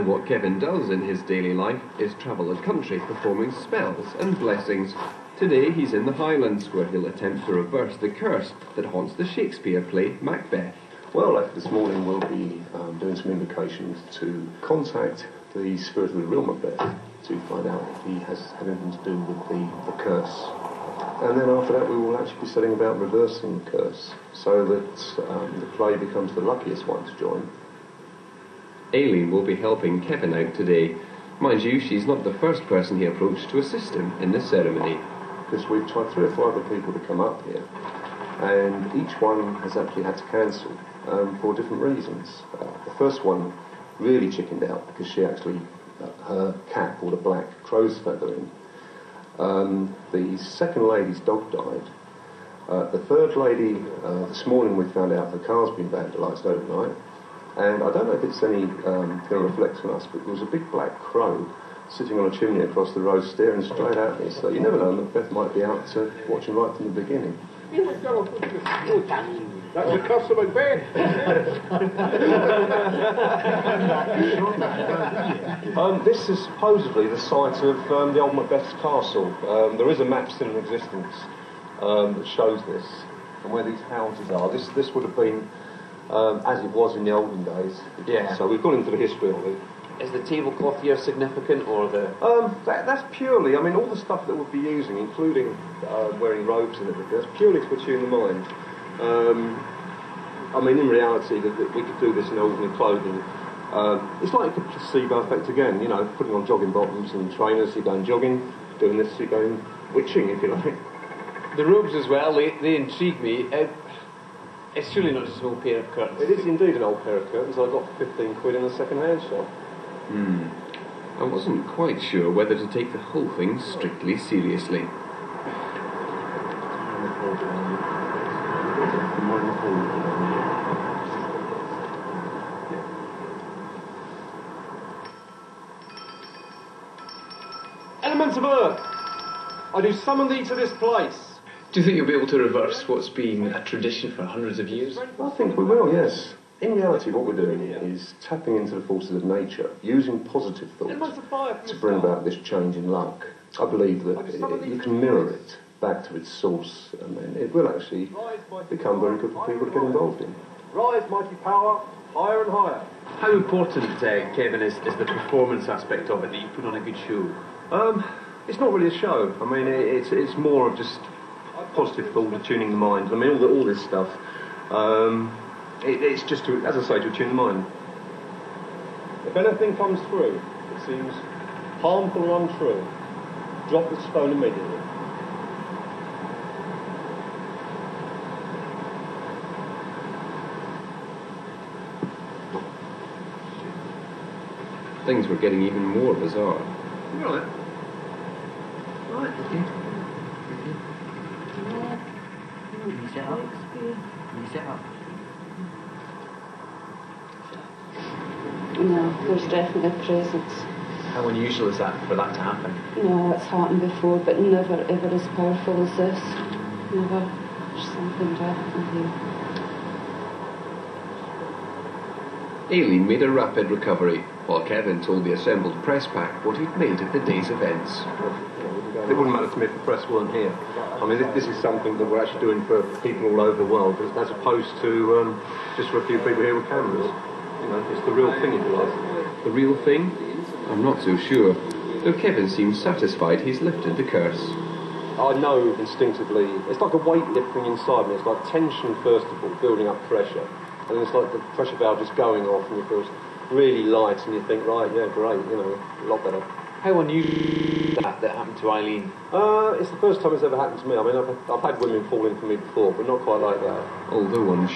What Kevin does in his daily life is travel the country performing spells and blessings. Today he's in the Highlands where he'll attempt to reverse the curse that haunts the Shakespeare play Macbeth. Well, this morning we'll be doing some invocations to contact the spirit of the real Macbeth to find out if he has had anything to do with the curse. And then after that we will actually be setting about reversing the curse so that the play becomes the luckiest one to join. Aileen will be helping Kevin out today. Mind you, she's not the first person he approached to assist him in this ceremony. Because we've tried 3 or 4 other people to come up here, and each one has actually had to cancel for different reasons. The first one really chickened out because she actually, her cat brought a black crow's feather in. The second lady's dog died. The third lady, this morning we found out her car's been vandalised overnight. And I don't know if it's any going to reflect on us, but there was a big black crow sitting on a chimney across the road staring straight at me. So you never know, Macbeth might be out to watch him right from the beginning. That's the Curse of MacBeth. This is supposedly the site of the old Macbeth's castle. There is a map still in existence that shows this, and where these houses are. This would have been as it was in the olden days. Yeah. So we've gone into the history of it. Is the tablecloth here significant, or the...? That's purely, I mean, all the stuff that we'll be using, including wearing robes and everything, that's purely to attune the mind. I mean, in reality, that we could do this in ordinary clothing. It's like a placebo effect again, you know, putting on jogging bottoms and trainers, you're going jogging, doing this, you're going witching, if you like. The robes as well, they intrigue me. It's surely not just an old pair of curtains. It is indeed an old pair of curtains I got for 15 quid in a second-hand shop. I wasn't quite sure whether to take the whole thing strictly seriously. Elements of earth, I do summon thee to this place. Do you think you'll be able to reverse what's been a tradition for hundreds of years? I think we will, yes. In reality, what we're doing is tapping into the forces of nature, using positive thoughts to bring about this change in luck. I believe that you can mirror it back to its source, and then it will actually become very good for people to get involved in. Rise, mighty power, higher and higher. How important, Kevin, is the performance aspect of it, that you put on a good show? It's not really a show. I mean, it's more of just positive thought, attuning the mind. I mean, all this stuff. It's just to, as I say, to attune the mind. If anything comes through that seems harmful or untrue, drop the stone immediately. Things were getting even more bizarre. Right. Right, okay. Can you set up? Can you set up? No, there's definitely a presence. How unusual is that for that to happen? No, it's happened before, but never ever as powerful as this. Never. There's something definitely here. Aileen made a rapid recovery, while Kevin told the assembled press pack what he'd made of the day's events. It wouldn't matter to me if the press weren't here. I mean, this is something that we're actually doing for people all over the world, as opposed to just for a few people here with cameras. You know, it's the real thing, if you like. The real thing? I'm not so sure, though Kevin seems satisfied he's lifted the curse. I know instinctively, it's like a weight lifting inside me. It's like tension, first of all, building up pressure. And then it's like the pressure valve just going off and you feel really light and you think, right, yeah, great, you know, a lot better. How unusual that happened to Aileen? It's the first time it's ever happened to me. I mean, I've had women fall in for me before, but not quite like that. Although I'm